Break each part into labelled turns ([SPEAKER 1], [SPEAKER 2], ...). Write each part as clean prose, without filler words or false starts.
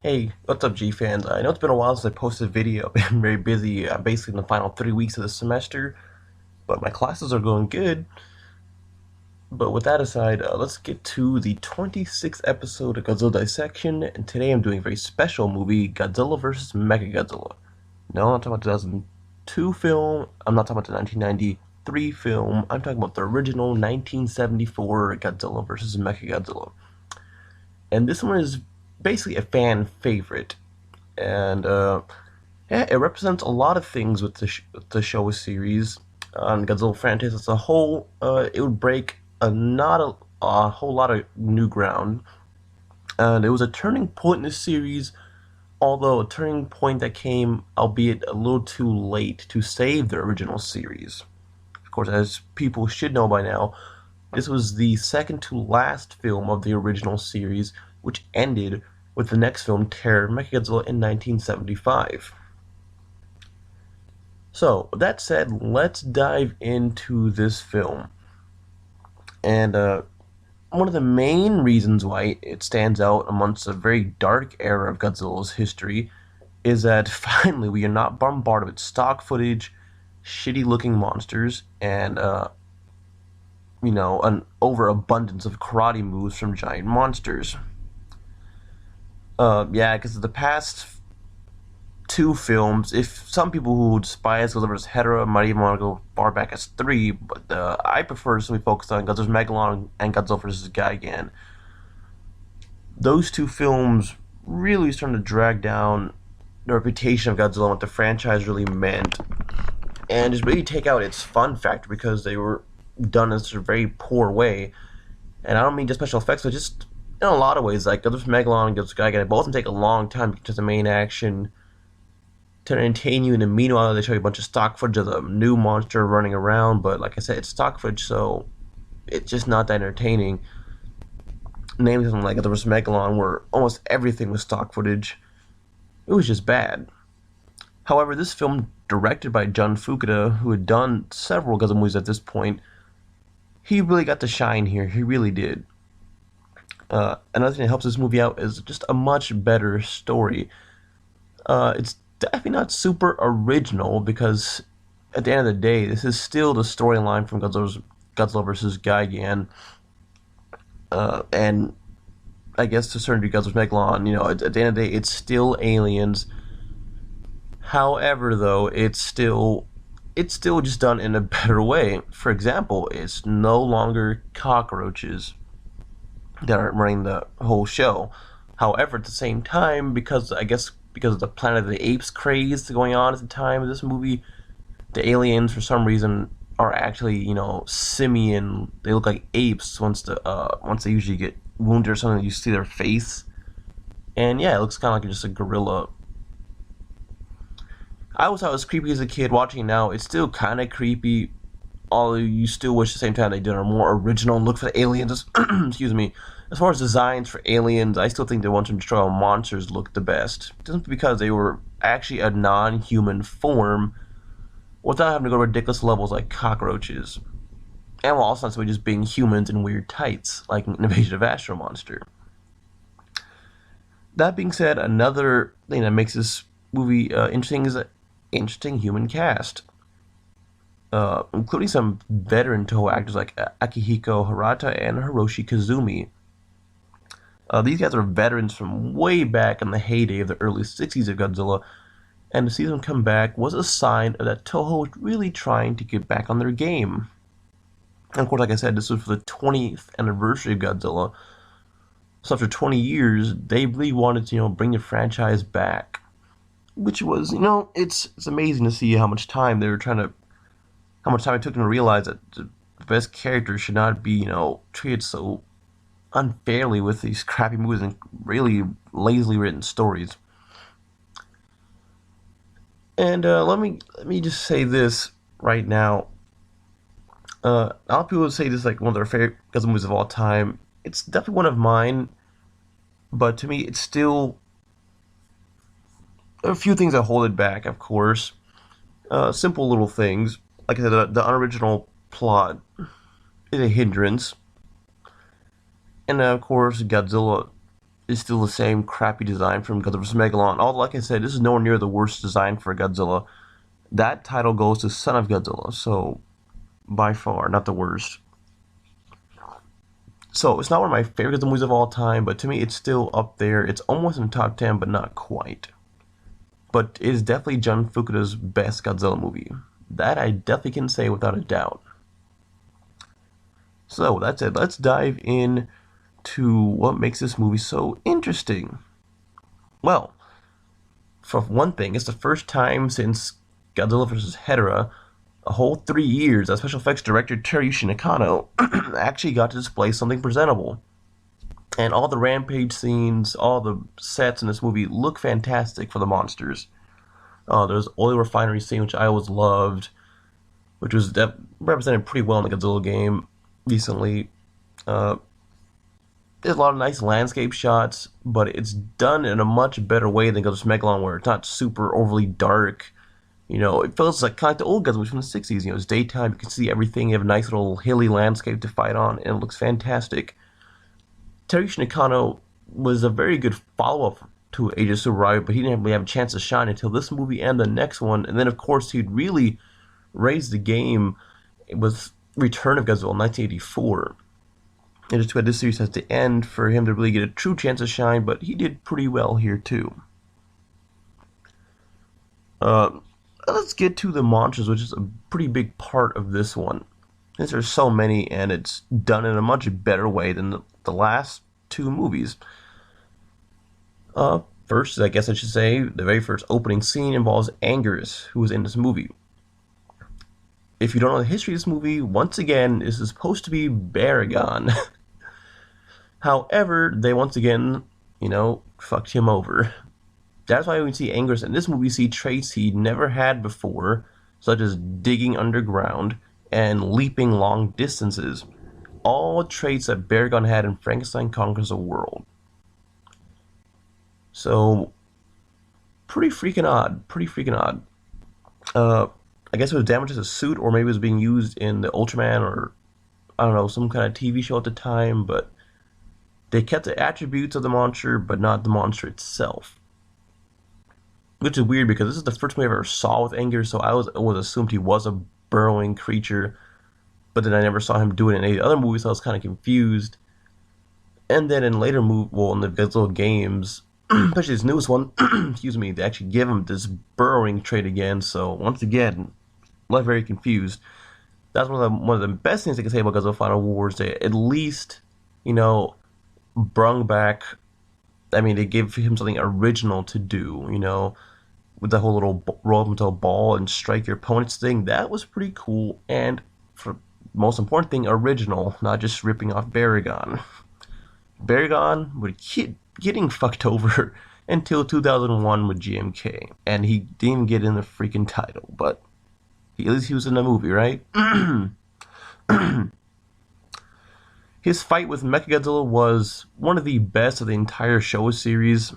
[SPEAKER 1] Hey, what's up, G-fans? I know it's been a while since I posted a video. I've been very busy, basically in the final 3 weeks of the semester, but my classes are going good. But with that aside, let's get to the 26th episode of Godzilla Dissection, and today I'm doing a very special movie, Godzilla vs. Mechagodzilla. No, I'm not talking about 2002 film, I'm not talking about the 1993 film, I'm talking about the original 1974 Godzilla vs. Mechagodzilla. And this one is basically a fan favorite, and yeah, it represents a lot of things with the show series on Godzilla franchise as a whole. It would break a whole lot of new ground, and it was a turning point in the series. Although a turning point that came, albeit a little too late, to save the original series. Of course, as people should know by now, this was the second to last film of the original series, which ended with the next film, Terror Mechagodzilla, in 1975. So, with that said, let's dive into this film. And one of the main reasons why it stands out amongst a very dark era of Godzilla's history is that finally we are not bombarded with stock footage, shitty looking monsters, and an overabundance of karate moves from giant monsters. Yeah, because the past two films, if some people who despise Godzilla vs. Hedorah might even want to go far back as three, but I prefer to be focused on Godzilla vs. Megalon and Godzilla vs. Gigan. Those two films really starting to drag down the reputation of Godzilla and what the franchise really meant, and just really take out its fun factor because they were done in such a very poor way. And I don't mean just special effects, but just in a lot of ways, like Godzilla vs. Megalon and Godzilla vs. Gigan, both of them take a long time to get to the main action to entertain you, and then meanwhile they show you a bunch of stock footage of the new monster running around, but like I said, it's stock footage, so it's just not that entertaining. Name something like Godzilla vs. Megalon, where almost everything was stock footage. It was just bad. However, this film, directed by Jun Fukuda, who had done several Godzilla movies at this point, he really got to shine here. He really did. Another thing that helps this movie out is just a much better story. It's definitely not super original because at the end of the day, this is still the storyline from Godzilla vs. Gigan, and I guess to a certain degree Godzilla vs. Megalon. At the end of the day, it's still aliens. However, though, it's still just done in a better way. For example, it's no longer cockroaches that are running the whole show. However, at the same time, because of the Planet of the Apes craze going on at the time of this movie, the aliens for some reason are actually, simian. They look like apes once they usually get wounded or something. You see their face, and yeah, it looks kind of like just a gorilla. I always thought it was creepy as a kid. Watching it now, it's still kind of creepy. Although you still wish at the same time they did a more original look for the aliens. Excuse me. As far as designs for aliens, I still think the ones from Destroy All Monsters looked the best. Just because they were actually a non-human form without having to go to ridiculous levels like cockroaches. And while also not simply just being humans in weird tights, like an Invasion of Astro Monster. That being said, another thing that makes this movie interesting is an interesting human cast. Including some veteran Toho actors like Akihiko Hirata and Hiroshi Kazumi. These guys are veterans from way back in the heyday of the early 60s of Godzilla, and to see them come back was a sign that Toho was really trying to get back on their game. And of course, like I said, this was for the 20th anniversary of Godzilla, so after 20 years, they really wanted to, bring the franchise back. Which was, it's amazing to see how much time it took them to realize that the best characters should not be, treated so unfairly with these crappy movies and really lazily written stories. And let me just say this right now. A lot of people would say this is like one of their favorite Godzilla movies of all time. It's definitely one of mine, but to me, it's still a few things that hold it back. Of course, simple little things. Like I said, the unoriginal plot is a hindrance. And of course, Godzilla is still the same crappy design from Godzilla vs. Megalon. Although, like I said, this is nowhere near the worst design for Godzilla. That title goes to Son of Godzilla, so by far, not the worst. So, it's not one of my favorite Godzilla movies of all time, but to me, it's still up there. It's almost in the top 10, but not quite. But it is definitely Jun Fukuda's best Godzilla movie. That I definitely can say without a doubt. So, that's it. Let's dive in to what makes this movie so interesting. Well, for one thing, it's the first time since Godzilla vs. Hedorah, a whole 3 years, that special effects director Teruyushi Nakano actually got to display something presentable. And all the rampage scenes, all the sets in this movie look fantastic for the monsters. There's oil refinery scene, which I always loved, which was represented pretty well in the Godzilla game recently. There's a lot of nice landscape shots, but it's done in a much better way than Godzilla Megalon, where it's not super overly dark. It feels like kind of like the old Godzilla from the 60s. It's daytime, you can see everything, you have a nice little hilly landscape to fight on, and it looks fantastic. Teruyushi Nakano was a very good follow-up to Age of Tsuburaya, but he didn't really have a chance to shine until this movie and the next one. And then, of course, he'd really raised the game with Return of Godzilla in 1984. It just had this series has to end for him to really get a true chance to shine, but he did pretty well here, too. Let's get to the monsters, which is a pretty big part of this one. Since there's so many, and it's done in a much better way than the last two movies. First, I guess I should say, the very first opening scene involves Anguirus, who was in this movie. If you don't know the history of this movie, once again, this is supposed to be Baragon. However, they once again, fucked him over. That's why when we see Anguirus in this movie, we see traits he never had before, such as digging underground and leaping long distances. All traits that Baragon had in Frankenstein Conquers the World. So, pretty freaking odd. I guess it was damaged as a suit, or maybe it was being used in the Ultraman, or I don't know, some kind of TV show at the time, but they kept the attributes of the monster, but not the monster itself. Which is weird, because this is the first movie I ever saw with Anguirus, so I always assumed he was a burrowing creature, but then I never saw him do it in any other movies, so I was kind of confused. And then in later in the Godzilla games, especially this newest one, excuse me, they actually give him this burrowing trait again, so once again, left very confused. That's one of the best things I can say about Godzilla Final Wars. They at least, brung back, they gave him something original to do, with the whole little roll up into a ball and strike your opponent's thing. That was pretty cool, and for the most important thing, original, not just ripping off Baragon. Baragon would keep getting fucked over until 2001 with GMK, and he didn't even get in the freaking title, but at least he was in the movie, right? His fight with MechaGodzilla was one of the best of the entire Showa series.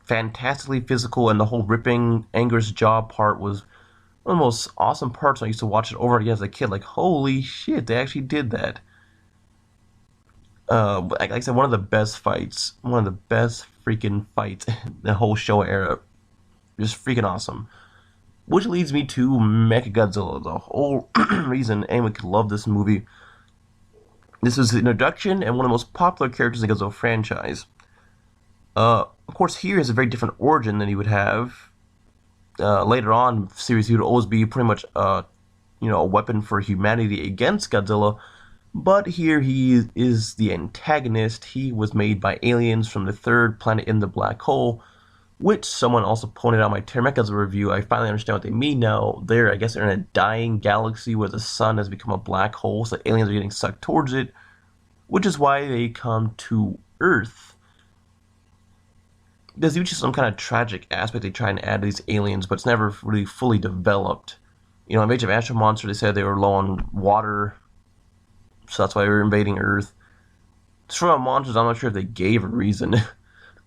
[SPEAKER 1] Fantastically physical, and the whole ripping Anguirus' jaw part was one of the most awesome parts. I used to watch it over again as a kid, like, holy shit, they actually did that. Like I said, one of the best fights, one of the best freaking fights in the whole Showa era. Just freaking awesome. Which leads me to MechaGodzilla, the whole reason anyone could love this movie. This is the introduction and one of the most popular characters in the Godzilla franchise. Of course, here is a very different origin than he would have. Later on in the series, he would always be pretty much, a weapon for humanity against Godzilla. But here he is the antagonist. He was made by aliens from the third planet in the black hole, which someone also pointed out in my MechaGodzilla review. I finally understand what they mean now. I guess they're in a dying galaxy where the sun has become a black hole, so aliens are getting sucked towards it, which is why they come to Earth. There's usually some kind of tragic aspect they try and add to these aliens, but it's never really fully developed. In Age of Astro Monster, they said they were low on water, so that's why they were invading Earth. For monsters, I'm not sure if they gave a reason.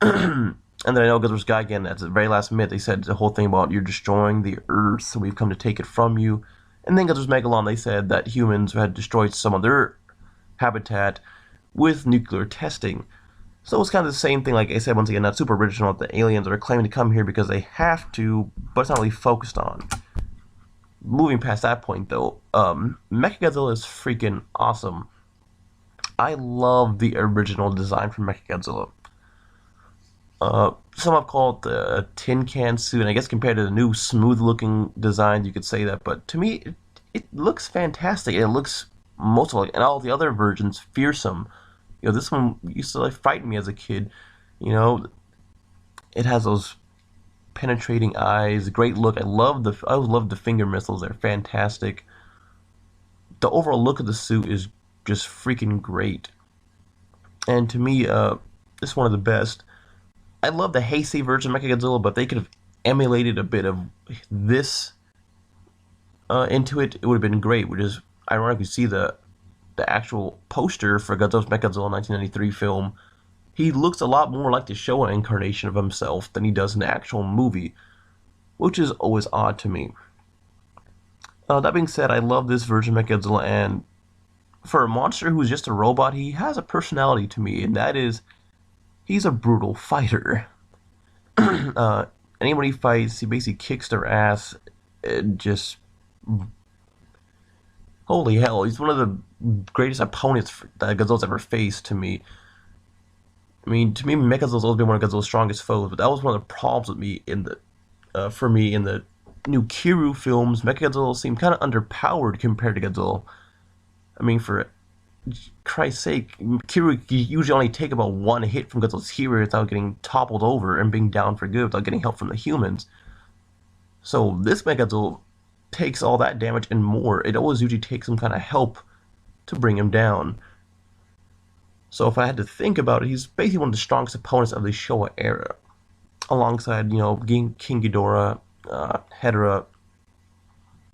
[SPEAKER 1] And then I know Godzilla's guy again, at the very last minute, they said the whole thing about you're destroying the Earth, so we've come to take it from you. And then Godzilla's Megalon, they said that humans had destroyed some of their habitat with nuclear testing. So it's kind of the same thing, like I said, once again, not super original. The aliens are claiming to come here because they have to, but it's not really focused on. Moving past that point, though, MechaGodzilla is freaking awesome. I love the original design for MechaGodzilla. Some have called the tin can suit, and I guess compared to the new smooth-looking design, you could say that. But to me, it looks fantastic. It looks most like, and all the other versions fearsome. This one used to like frighten me as a kid. You know, it has those penetrating eyes, great look. I always loved the finger missiles. They're fantastic. The overall look of the suit is just freaking great. And to me, it's one of the best. I love the Heisei version of Mechagodzilla, but they could have emulated a bit of this into it. It would have been great. Which is ironic. You see the actual poster for Godzilla's Mechagodzilla 1993 film. He looks a lot more like the Showa incarnation of himself than he does in the actual movie, which is always odd to me. That being said, I love this version of Mechagodzilla, and for a monster who's just a robot, he has a personality to me, and that is, he's a brutal fighter. Anybody he fights, he basically kicks their ass, and just... Holy hell, he's one of the greatest opponents that Godzilla's ever faced to me. I mean, to me, Mechagodzilla's always been one of Godzilla's strongest foes, but that was one of the problems with me for me in the new Kiryu films. Mechagodzilla seemed kind of underpowered compared to Godzilla. I mean, for Christ's sake, Kiryu usually only take about one hit from Godzilla's hero without getting toppled over and being down for good without getting help from the humans. So this Mechagodzilla takes all that damage and more. It always usually takes some kind of help to bring him down. So if I had to think about it, he's basically one of the strongest opponents of the Showa era, alongside, King Ghidorah, Hedorah,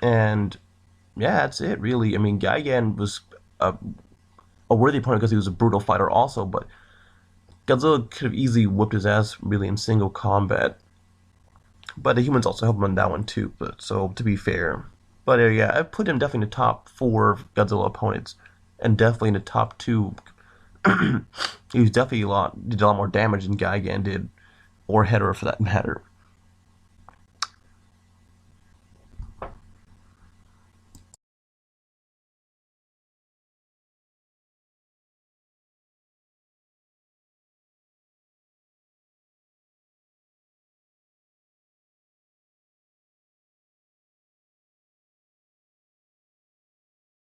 [SPEAKER 1] and yeah, that's it really. I mean, Gigan was a worthy opponent because he was a brutal fighter also, but Godzilla could have easily whipped his ass really in single combat. But the humans also helped him on that one too, so to be fair. But yeah, I put him definitely in the top 4 Godzilla opponents, and definitely in the top 2. He was definitely did a lot more damage than Gigan did, or Hedorah for that matter.